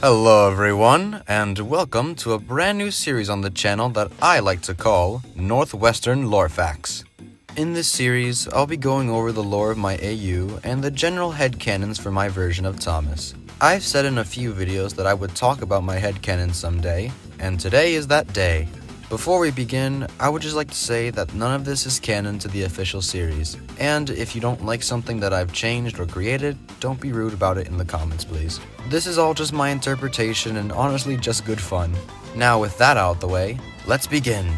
Hello everyone, and welcome to a brand new series on the channel that I like to call Northwestern Lore Facts. In this series, I'll be going over the lore of my AU and the general headcanons for my version of Thomas. I've said in a few videos that I would talk about my headcanon someday, and today is that day. Before we begin, I would just like to say that none of this is canon to the official series, and if you don't like something that I've changed or created, don't be rude about it in the comments please. This is all just my interpretation and honestly just good fun. Now with that out of the way, let's begin.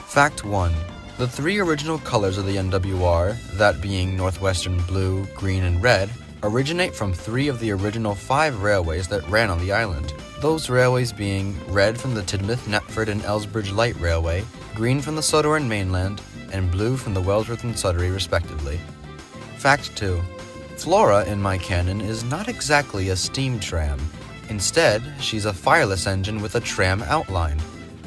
Fact 1. The three original colors of the NWR, that being Northwestern Blue, Green, and Red, originate from three of the original 5 railways that ran on the island. Those railways being red from the Tidmouth, Netford, and Elsbridge Light Railway, green from the Sodor and Mainland, and blue from the Wellsworth and Sudbury respectively. Fact 2. Flora in my canon is not exactly a steam tram. Instead, she's a fireless engine with a tram outline.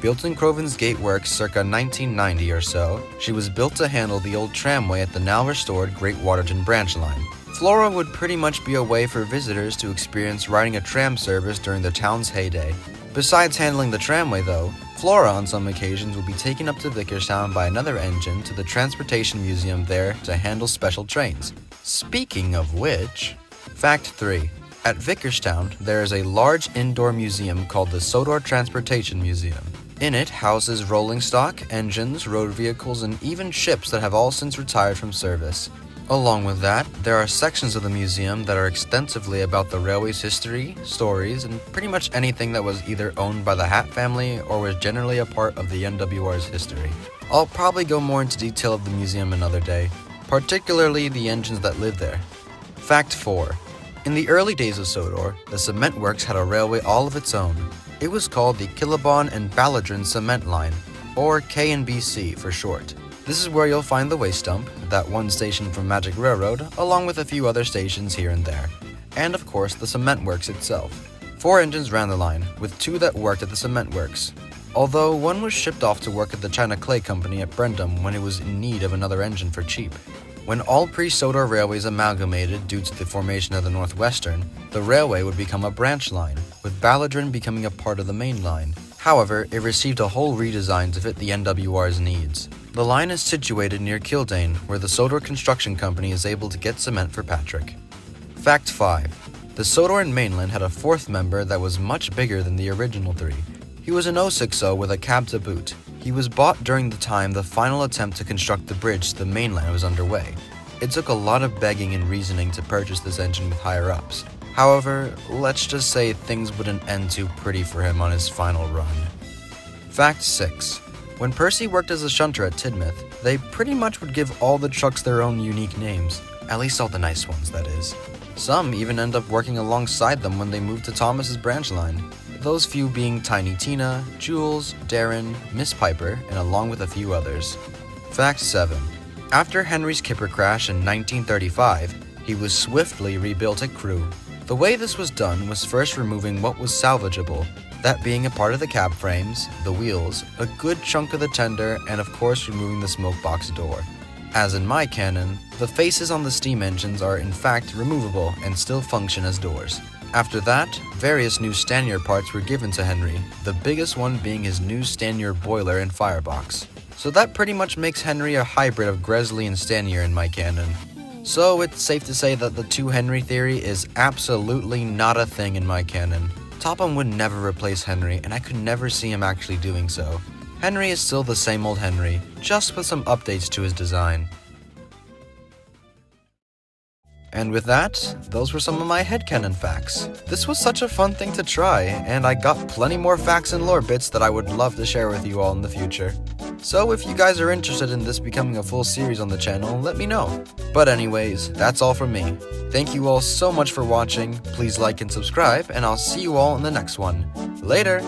Built in Croven's Gate Works circa 1990 or so, she was built to handle the old tramway at the now restored Great Waterton branch line. Flora would pretty much be a way for visitors to experience riding a tram service during the town's heyday. Besides handling the tramway though, Flora on some occasions will be taken up to Vickerstown by another engine to the Transportation Museum there to handle special trains. Speaking of which, Fact 3. At Vickerstown, there is a large indoor museum called the Sodor Transportation Museum. In it houses rolling stock, engines, road vehicles, and even ships that have all since retired from service. Along with that, there are sections of the museum that are extensively about the railway's history, stories, and pretty much anything that was either owned by the Hat family or was generally a part of the NWR's history. I'll probably go more into detail of the museum another day, particularly the engines that live there. Fact 4. In the early days of Sodor, the cement works had a railway all of its own. It was called the Killabon and Balladrin Cement Line, or K&BC for short. This is where you'll find the waste dump, that one station from Magic Railroad, along with a few other stations here and there. And of course, the cement works itself. 4 engines ran the line, with 2 that worked at the cement works. Although one was shipped off to work at the China Clay Company at Brendam when it was in need of another engine for cheap. When all pre-Sodor railways amalgamated due to the formation of the Northwestern, the railway would become a branch line, with Balladrin becoming a part of the main line. However, it received a whole redesign to fit the NWR's needs. The line is situated near Kildane, where the Sodor Construction Company is able to get cement for Patrick. Fact 5. The Sodor and Mainland had a 4th member that was much bigger than the original 3. He was an 060 with a cab to boot. He was bought during the time the final attempt to construct the bridge to the mainland was underway. It took a lot of begging and reasoning to purchase this engine with higher-ups. However, let's just say things wouldn't end too pretty for him on his final run. Fact 6. When Percy worked as a shunter at Tidmouth, they pretty much would give all the trucks their own unique names. At least all the nice ones, that is. Some even end up working alongside them when they moved to Thomas's branch line. Those few being Tiny Tina, Jules, Darren, Miss Piper, and along with a few others. Fact 7. After Henry's Kipper crash in 1935, he was swiftly rebuilt at Crewe. The way this was done was first removing what was salvageable, that being a part of the cab frames, the wheels, a good chunk of the tender, and of course removing the smoke box door. As in my canon, the faces on the steam engines are in fact removable and still function as doors. After that, various new Stanier parts were given to Henry, the biggest one being his new Stanier boiler and firebox. So that pretty much makes Henry a hybrid of Gresley and Stanier in my canon. So it's safe to say that the 2 Henry theory is absolutely not a thing in my canon. Topham would never replace Henry, and I could never see him actually doing so. Henry is still the same old Henry, just with some updates to his design. And with that, those were some of my headcanon facts. This was such a fun thing to try, and I got plenty more facts and lore bits that I would love to share with you all in the future. So if you guys are interested in this becoming a full series on the channel, let me know. But anyways, that's all from me. Thank you all so much for watching, please like and subscribe, and I'll see you all in the next one. Later!